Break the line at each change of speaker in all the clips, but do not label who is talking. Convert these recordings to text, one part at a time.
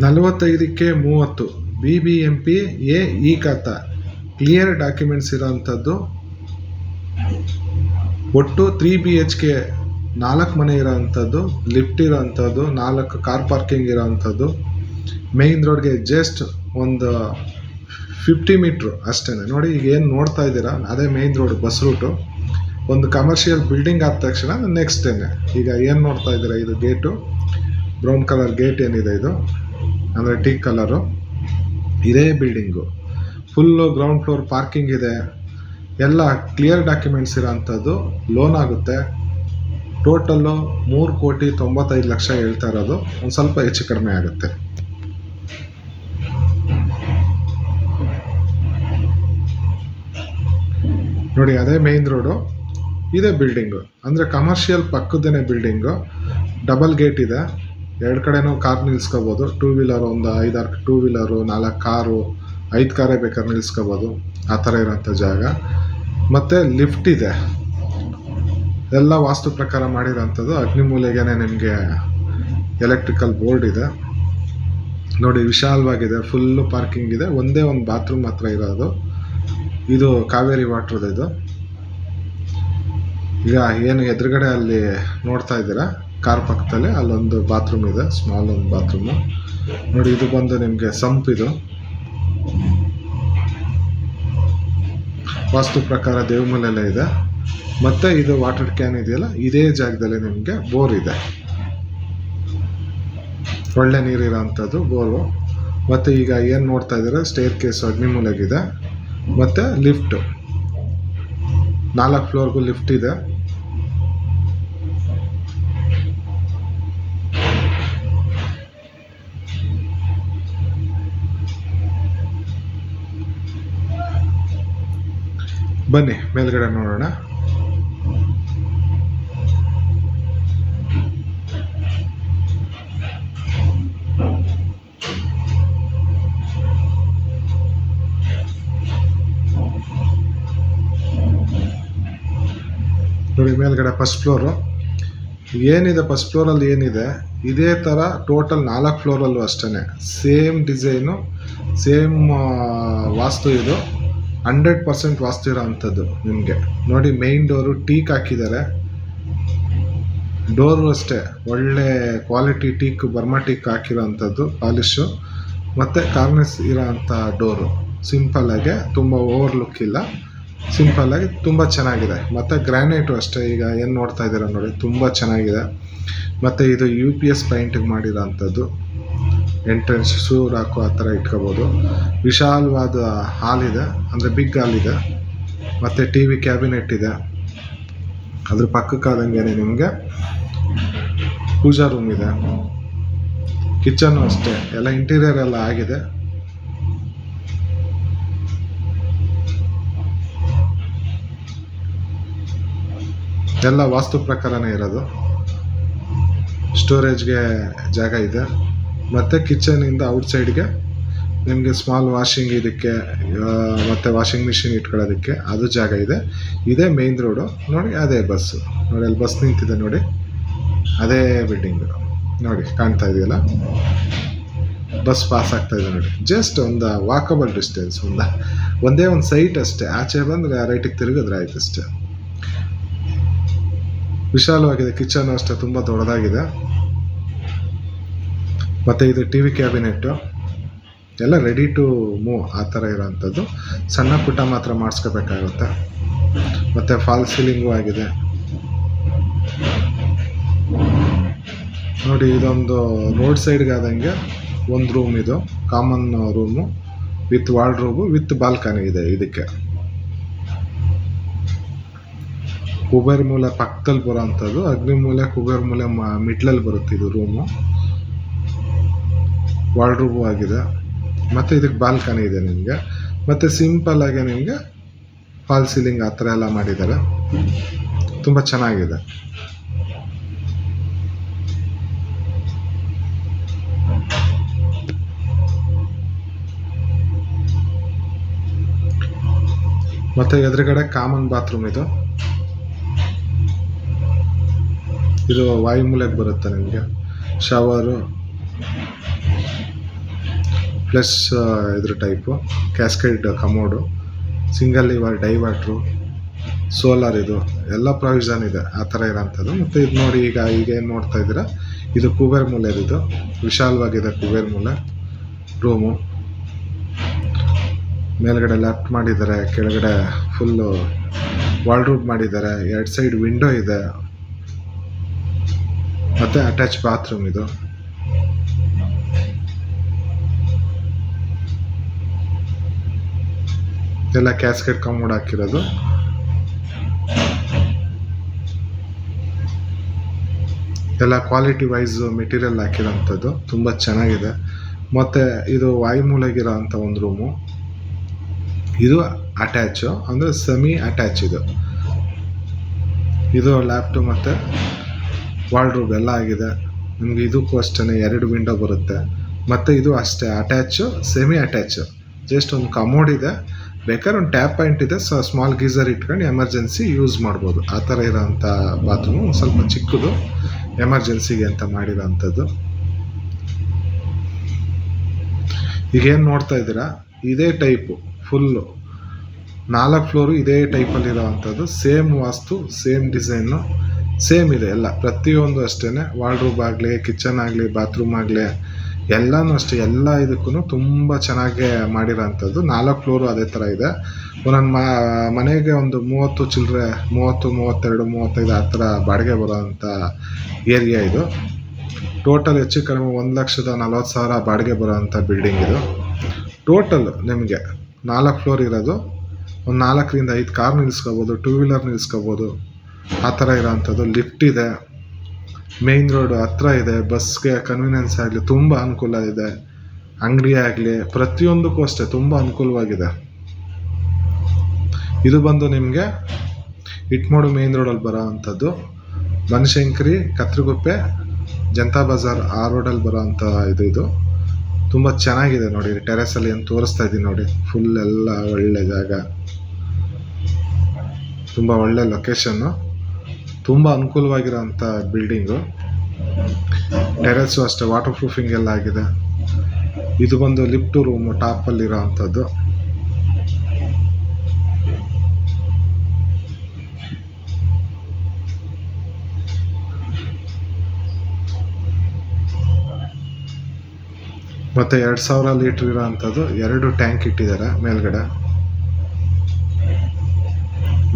45ಕ್ಕೆ 30 BBMP A ಈ ಖಾತಾ clear documents ಇರೋವಂಥದ್ದು. ಒಟ್ಟು 3 BHK 4 ಮನೆ ಇರೋವಂಥದ್ದು, ಲಿಫ್ಟ್ ಇರೋವಂಥದ್ದು, 4 ಕಾರ್ ಪಾರ್ಕಿಂಗ್ ಇರೋವಂಥದ್ದು. ಮೇಯ್ನ್ ರೋಡ್ಗೆ ಜಸ್ಟ್ ಒಂದು 50 ಮೀಟ್ರು ಅಷ್ಟೇ. ನೋಡಿ ಈಗ ಏನು ನೋಡ್ತಾ ಇದ್ದೀರಾ ಅದೇ ಮೇಯ್ನ್ ರೋಡ್ ಬಸ್ ರೂಟು. ಒಂದು ಕಮರ್ಷಿಯಲ್ ಬಿಲ್ಡಿಂಗ್ ಆದ ತಕ್ಷಣ ನೆಕ್ಸ್ಟ್ ಈಗ ಏನು ನೋಡ್ತಾ ಇದ್ದೀರಾ ಇದು ಗೇಟು, ಬ್ರೌನ್ ಕಲರ್ ಗೇಟ್ ಏನಿದೆ ಇದು ಅಂದರೆ ಟೀ ಕಲರು, ಇದೇ building. Full ground floor parking ಇದೆ, ಎಲ್ಲ ಕ್ಲಿಯರ್ ಡಾಕ್ಯುಮೆಂಟ್ಸ್ ಇರೋವಂಥದ್ದು. ಲೋನ್ ಆಗುತ್ತೆ. ಟೋಟಲ್ಲು 3,95,00,000 ಹೇಳ್ತಾ ಇರೋದು, ಒಂದು ಸ್ವಲ್ಪ ಹೆಚ್ಚು ಕಡಿಮೆ ಆಗುತ್ತೆ. ನೋಡಿ ಅದೇ ಮೇಯ್ನ್ ರೋಡು, ಇದೇ ಬಿಲ್ಡಿಂಗು ಅಂದರೆ ಕಮರ್ಷಿಯಲ್ ಪಕ್ಕದೇ ಬಿಲ್ಡಿಂಗು. ಡಬಲ್ ಗೇಟ್ ಇದೆ, 2 ಕಡೆನೂ ಕಾರ್ ನಿಲ್ಲಿಸ್ಕೋಬೋದು. 2 ವೀಲರ್ ಒಂದು 5-6 2 ವೀಲರು, 4 ಕಾರು, 5 ಕಾರೇ ಬೇಕಾದ್ರೆ ನಿಲ್ಲಿಸ್ಕೋಬೋದು, ಆ ಥರ ಇರೋಂಥ ಜಾಗ. ಮತ್ತು ಲಿಫ್ಟ್ ಇದೆ, ಎಲ್ಲ ವಾಸ್ತು ಪ್ರಕಾರ ಮಾಡಿರೋಂಥದ್ದು. ಅಗ್ನಿಮೂಲೆಗೆ ನಿಮಗೆ ಎಲೆಕ್ಟ್ರಿಕಲ್ ಬೋರ್ಡ್ ಇದೆ. ನೋಡಿ ವಿಶಾಲವಾಗಿದೆ, ಫುಲ್ಲು ಪಾರ್ಕಿಂಗ್ ಇದೆ. ಒಂದೇ ಒಂದು ಬಾತ್ರೂಮ್ ಮಾತ್ರ ಇರೋದು. ಇದು ಕಾವೇರಿ ವಾಟ್ರದ್ದು ಇದು. ಈಗ ಏನು ಎದುರುಗಡೆ ಅಲ್ಲಿ ನೋಡ್ತಾ ಇದ್ದೀರಾ ಕಾರ್ ಪಕ್ಕದಲ್ಲಿ ಅಲ್ಲೊಂದು ಬಾತ್ರೂಮ್ ಇದೆ, ಸ್ಮಾಲ್ ಒಂದು ಬಾತ್ರೂಮು. ನೋಡಿ ಇದು ಬಂದು ನಿಮಗೆ ಸಂಪ್, ಇದು ವಾಸ್ತು ಪ್ರಕಾರ ದೇವಮೂಲೆಲ್ಲ ಇದೆ. ಮತ್ತು ಇದು ವಾಟರ್ ಕ್ಯಾನ್ ಇದೆಯಲ್ಲ, ಇದೇ ಜಾಗದಲ್ಲಿ ನಿಮಗೆ ಬೋರ್ ಇದೆ, ಒಳ್ಳೆ ನೀರಿರೋ ಅಂಥದ್ದು ಬೋರು. ಮತ್ತು ಈಗ ಏನು ನೋಡ್ತಾ ಇದ್ದೀರಾ ಸ್ಟೇರ್ ಕೇಸು ಅಗ್ನಿಮೂಲೆಗಿದೆ. ಮತ್ತು ಲಿಫ್ಟು 4 ಫ್ಲೋರ್ಗೂ ಲಿಫ್ಟ್ ಇದೆ. ಬನ್ನಿ ಮೇಲ್ಗಡೆ ನೋಡೋಣ. ನೋಡಿ ಮೇಲ್ಗಡೆ ಫಸ್ಟ್ ಫ್ಲೋರು ಏನಿದೆ, ಫಸ್ಟ್ ಫ್ಲೋರಲ್ಲಿ ಏನಿದೆ ಇದೇ ಥರ ಟೋಟಲ್ 4 ಫ್ಲೋರಲ್ಲೂ ಅಷ್ಟೇ ಸೇಮ್ ಡಿಸೈನು, ಸೇಮ್ ವಾಸ್ತು. ಇದು 100% ವಾಸ್ತು ಇರೋ ಅಂಥದ್ದು ನಿಮಗೆ. ನೋಡಿ ಮೇಯ್ನ್ ಡೋರು ಟೀಕ್ ಹಾಕಿದ್ದಾರೆ, ಡೋರು ಅಷ್ಟೇ ಒಳ್ಳೆ ಕ್ವಾಲಿಟಿ ಟೀಕ್, ಬರ್ಮಾ ಟೀಕ್ ಹಾಕಿರೋ ಅಂಥದ್ದು ಪಾಲಿಶು. ಮತ್ತು ಕಾರ್ನೆಸ್ ಇರೋ ಅಂಥ ಡೋರು, ಸಿಂಪಲ್ಲಾಗೆ, ತುಂಬ ಓವರ್ ಲುಕ್ ಇಲ್ಲ, ಸಿಂಪಲ್ಲಾಗಿ ತುಂಬ ಚೆನ್ನಾಗಿದೆ. ಮತ್ತು ಗ್ರಾನೈಟು ಅಷ್ಟೇ, ಈಗ ಏನು ನೋಡ್ತಾ ಇದ್ದೀರಾ ನೋಡಿ ತುಂಬ ಚೆನ್ನಾಗಿದೆ. ಮತ್ತು ಇದು UPS ಪೈಂಟಿಗೆ ಮಾಡಿರೋ ಅಂಥದ್ದು. ಎಂಟ್ರೆನ್ಸ್ ಶೂರ್ ಹಾಕೋ ಆ ಥರ ಇಟ್ಕೋಬೋದು. ವಿಶಾಲವಾದ ಹಾಲ್ ಇದೆ, ಅಂದರೆ ಬಿಗ್ ಹಾಲ್ ಇದೆ. ಮತ್ತು TV ಕ್ಯಾಬಿನೆಟ್ ಇದೆ. ಅದ್ರ ಪಕ್ಕಕ್ಕಾದಂಗೆ ನಿಮಗೆ ಪೂಜಾ ರೂಮ್ ಇದೆ. ಕಿಚನ್ನು ಅಷ್ಟೇ, ಎಲ್ಲ ಇಂಟೀರಿಯರ್ ಎಲ್ಲ ಆಗಿದೆ. ಎಲ್ಲ ವಾಸ್ತು ಪ್ರಕಾರನೇ ಇರೋದು. ಸ್ಟೋರೇಜ್ಗೆ ಜಾಗ ಇದೆ. ಮತ್ತು ಕಿಚನಿಂದ ಔಟ್ಸೈಡ್ಗೆ ನಿಮಗೆ ಸ್ಮಾಲ್ ವಾಷಿಂಗ್ ಇದಕ್ಕೆ ಮತ್ತು ವಾಷಿಂಗ್ ಮಿಷಿನ್ ಇಟ್ಕೊಳ್ಳೋದಕ್ಕೆ ಅದು ಜಾಗ ಇದೆ. ಇದೇ ಮೇಯ್ನ್ ರೋಡು. ನೋಡಿ ಅದೇ ಬಸ್ಸು, ನೋಡಿ ಅಲ್ಲಿ ಬಸ್ ನಿಂತಿದೆ ನೋಡಿ, ಅದೇ ಬಿಲ್ಡಿಂಗು ನೋಡಿ ಕಾಣ್ತಾ ಇದೆಯಲ್ಲ, ಬಸ್ ಪಾಸ್ ಆಗ್ತಾ ಇದೆ ನೋಡಿ. ಜಸ್ಟ್ ಒಂದು ವಾಕಬಲ್ ಡಿಸ್ಟೆನ್ಸ್, ಒಂದೇ ಒಂದು ಸೈಟ್ ಅಷ್ಟೇ. ಆಚೆ ಬಂದರೆ ರೈಟಿಗೆ ತಿರುಗಿದ್ರೆ ಆಯ್ತು ಅಷ್ಟೇ. ವಿಶಾಲವಾಗಿದೆ. ಕಿಚನ್ ಅಷ್ಟೇ ತುಂಬ ದೊಡ್ಡದಾಗಿದೆ. ಮತ್ತು ಇದು TV ಕ್ಯಾಬಿನೆಟ್ಟು ಎಲ್ಲ ರೆಡಿ ಟು ಮೂವ್ ಆ ಥರ ಇರೋವಂಥದ್ದು. ಸಣ್ಣ ಪುಟ್ಟ ಮಾತ್ರ ಮಾಡಿಸ್ಕೋಬೇಕಾಗುತ್ತೆ. ಮತ್ತು ಫಾಲ್ ಸೀಲಿಂಗು ಆಗಿದೆ. ನೋಡಿ ಇದೊಂದು ರೋಡ್ ಸೈಡ್ಗೆ ಆದಂಗೆ ಒಂದು ರೂಮ್, ಇದು common room with wardrobe with balcony ಇದೆ. ಇದಕ್ಕೆ ಕುಬೇರ್ ಮೂಲೆ ಪಕ್ಕದಲ್ಲಿ ಬರೋ ಅಂಥದ್ದು. ಅಗ್ನಿಮೂಲೆ ಕುಬೇರ್ ಮೂಲೆ ಮಿಡ್ಲಲ್ಲಿ ಬರುತ್ತೆ ಇದು ರೂಮು. ವಾರ್ಡ್ರೋಬು ಆಗಿದೆ. ಮತ್ತು ಇದಕ್ಕೆ ಬಾಲ್ಕನಿ ಇದೆ ನಿಮಗೆ. ಮತ್ತು ಸಿಂಪಲ್ಲಾಗಿ ನಿಮಗೆ ಫಾಲ್ ಸೀಲಿಂಗ್ ಆ ಥರ ಎಲ್ಲ ಮಾಡಿದ್ದಾರೆ, ತುಂಬ ಚೆನ್ನಾಗಿದೆ. ಮತ್ತು ಎದುರುಗಡೆ ಕಾಮನ್ ಬಾತ್ರೂಮ್ ಇದು. ಇದು ವಾಯುಮೂಲೆಗೆ ಬರುತ್ತೆ ನಿಮಗೆ. ಶವರು ಪ್ಲಸ್ ಇದ್ರ type cascade commode, single lever diverter, solar, ಇದು ಎಲ್ಲ ಪ್ರಾವಿಷನ್ ಇದೆ ಆ ಥರ ಇರೋಂಥದ್ದು. ಮತ್ತು ಇದು ನೋಡಿ, ಈಗ ಏನು ನೋಡ್ತಾ ಇದ್ದೀರಾ, ಇದು ಕುಬೇರ್ ಮೂಲೆ. ಇದು ವಿಶಾಲವಾಗಿದೆ ಕುಬೇರ್ ಮೂಲೆ ರೂಮು. ಮೇಲ್ಗಡೆ ಲೆಫ್ಟ್ ಮಾಡಿದ್ದಾರೆ, ಕೆಳಗಡೆ ಫುಲ್ಲು ವಾಲ್ಡ್ರೂಮ್ ಮಾಡಿದ್ದಾರೆ, 2 ಸೈಡ್ ವಿಂಡೋ ಇದೆ, ಮತ್ತು ಅಟ್ಯಾಚ್ ಬಾತ್ರೂಮ್. ಇದು ಎಲ್ಲ ಕ್ಯಾಸ್ಕೆಟ್ ಕಮೋಡ್ ಹಾಕಿರೋದು. ಎಲ್ಲ ಕ್ವಾಲಿಟಿ ವೈಸ್ ಮೆಟೀರಿಯಲ್ ಹಾಕಿರೋಂಥದ್ದು, ತುಂಬ ಚೆನ್ನಾಗಿದೆ. ಮತ್ತು ಇದು ವಾಯುಮೂಲೆಗಿರೋ ಅಂಥ ಒಂದು ರೂಮು. ಇದು ಅಟ್ಯಾಚು, ಅಂದರೆ ಸೆಮಿ ಅಟ್ಯಾಚ್. ಇದು ಲ್ಯಾಪ್ಟಾಪ್ ಮತ್ತು ವಾಲ್ಡ್ರೂಮ್ ಎಲ್ಲ ಆಗಿದೆ. ನಿಮಗೆ ಇದಕ್ಕೂ ಅಷ್ಟೇ 2 ವಿಂಡೋ ಬರುತ್ತೆ. ಮತ್ತು ಇದು ಅಷ್ಟೇ ಅಟ್ಯಾಚು, ಸೆಮಿ ಅಟ್ಯಾಚು. ಜಸ್ಟ್ ಒಂದು ಕಮೋಡ್ ಇದೆ, ಬೇಕಾದ್ರೆ ಒಂದು ಟ್ಯಾಪ್ ಪಾಯಿಂಟ್ ಇದೆ, ಸ್ಮಾಲ್ ಗೀಸರ್ ಇಟ್ಕೊಂಡು ಎಮರ್ಜೆನ್ಸಿ ಯೂಸ್ ಮಾಡ್ಬೋದು. ಆ ಥರ ಇರೋಂಥ ಬಾತ್ರೂಮು, ಸ್ವಲ್ಪ ಚಿಕ್ಕದು, ಎಮರ್ಜೆನ್ಸಿಗೆ ಅಂತ ಮಾಡಿರೋ ಅಂಥದ್ದು. ಈಗೇನು ನೋಡ್ತಾ ಇದ್ದೀರಾ, ಇದೇ ಟೈಪು ಫುಲ್ಲು 4 ಫ್ಲೋರು ಇದೇ ಟೈಪಲ್ಲಿರೋ ಅಂಥದ್ದು. ಸೇಮ್ ವಾಸ್ತು, ಸೇಮ್ ಡಿಸೈನು, ಸೇಮ್ ಇದೆ ಎಲ್ಲ. ಪ್ರತಿಯೊಂದು ಅಷ್ಟೇ, ವಾರ್ಡ್ರೋಬ್ ಆಗಲಿ, ಕಿಚನ್ ಆಗಲಿ, ಬಾತ್ರೂಮ್ ಆಗಲಿ, ಎಲ್ಲನೂ ಅಷ್ಟೇ. ಎಲ್ಲ ಇದಕ್ಕೂ ತುಂಬ ಚೆನ್ನಾಗೇ ಮಾಡಿರೋ ಅಂಥದ್ದು. 4 ಫ್ಲೋರು ಅದೇ ಥರ ಇದೆ. ಒಂದೊಂದು ಮನೆಗೆ ಒಂದು 30 ಚಿಲ್ಲರೆ, 30, 32, 35 ಆ ಥರ ಬಾಡಿಗೆ ಬರೋ ಅಂಥ ಏರಿಯಾ ಇದು. ಟೋಟಲ್ ಹೆಚ್ಚು ಕಡಿಮೆ 1,40,000 ಬಾಡಿಗೆ ಬರೋ ಅಂಥ ಬಿಲ್ಡಿಂಗ್ ಇದು. ಟೋಟಲ್ ನಿಮಗೆ 4 ಫ್ಲೋರ್ ಇರೋದು. ಒಂದು 4ರಿಂದ 5 ಕಾರ್ ನಿಲ್ಲಿಸ್ಕೋಬೋದು, 2 ವೀಲರ್ ನಿಲ್ಲಿಸ್ಕೋಬೋದು, ಆ ಥರ ಇರೋಂಥದ್ದು. ಲಿಫ್ಟ್ ಇದೆ, ಮೇಯ್ನ್ ರೋಡ್ ಹತ್ರ ಇದೆ, ಬಸ್ಗೆ ಕನ್ವೀನಿಯನ್ಸ್ ಆಗಲಿ ತುಂಬ ಅನುಕೂಲ ಇದೆ. ಅಂಗಡಿ ಆಗಲಿ ಪ್ರತಿಯೊಂದಕ್ಕೂ ಅಷ್ಟೇ ತುಂಬ ಅನುಕೂಲವಾಗಿದೆ. ಇದು ಬಂದು ನಿಮಗೆ ಇಟ್ಮೋಡು ಮೇಯ್ನ್ ರೋಡಲ್ಲಿ ಬರೋ ಅಂಥದ್ದು. ಬನಶಂಕರಿ, ಕತ್ರಗುಪ್ಪೆ, ಜನತಾ ಬಜಾರ್ ಆ ರೋಡಲ್ಲಿ ಬರೋ ಅಂಥ ಇದು ತುಂಬ ಚೆನ್ನಾಗಿದೆ ನೋಡಿ. ಟೆರೆಸಲ್ಲಿ ಏನು ತೋರಿಸ್ತಾ ಇದ್ದೀನಿ ನೋಡಿ, ಫುಲ್ ಎಲ್ಲ ಒಳ್ಳೆ ಜಾಗ, ತುಂಬ ಒಳ್ಳೆ ಲೊಕೇಶನ್ನು, ತುಂಬ ಅನುಕೂಲವಾಗಿರೋಂಥ ಬಿಲ್ಡಿಂಗು. ಟೆರೆಸ್ಸು ಅಷ್ಟೇ ವಾಟರ್ ಪ್ರೂಫಿಂಗ್ ಎಲ್ಲ ಆಗಿದೆ. ಇದು ಬಂದು ಲಿಫ್ಟು ರೂಮು ಟಾಪಲ್ಲಿರೋ ಅಂಥದ್ದು. ಮತ್ತು 2000 ಲೀಟ್ರ್ ಇರೋ ಅಂಥದ್ದು 2 ಟ್ಯಾಂಕ್ ಇಟ್ಟಿದ್ದಾರೆ ಮೇಲ್ಗಡೆ.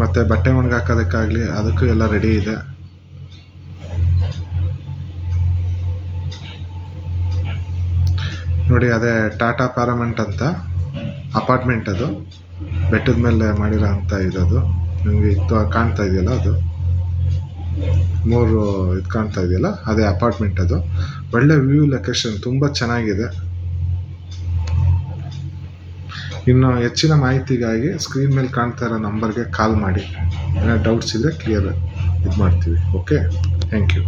ಮತ್ತು ಬಟ್ಟೆ ಒಣಗಾಕೋದಕ್ಕಾಗಲಿ ಅದಕ್ಕೂ ಎಲ್ಲ ರೆಡಿ ಇದೆ. ನೋಡಿ, ಅದೇ ಟಾಟಾ ಪ್ಯಾರಮೆಂಟ್ ಅಂತ ಅಪಾರ್ಟ್ಮೆಂಟ್, ಅದು ಬೆಟ್ಟದ ಮೇಲೆ ಮಾಡಿರೋ ಅಂಥ ಇದದು. ನಿಮಗೆ ಇದು ಕಾಣ್ತಾ ಇದೆಯಲ್ಲ, ಅದು 3 ಇದು ಕಾಣ್ತಾ ಇದೆಯಲ್ಲ, ಅದೇ ಅಪಾರ್ಟ್ಮೆಂಟ್. ಅದು ಒಳ್ಳೆ ವ್ಯೂ ಲೊಕೇಶನ್, ತುಂಬ ಚೆನ್ನಾಗಿದೆ. ಇನ್ನು ಹೆಚ್ಚಿನ ಮಾಹಿತಿಗಾಗಿ ಸ್ಕ್ರೀನ್ ಮೇಲೆ ಕಾಣ್ತಾ ಇರೋ ನಂಬರ್ಗೆ ಕಾಲ್ ಮಾಡಿ. ಏನಾದ್ರು ಡೌಟ್ಸ್ ಇದ್ದರೆ ಕ್ಲಿಯರ್ ಇದು ಮಾಡ್ತೀವಿ. Okay, thank you.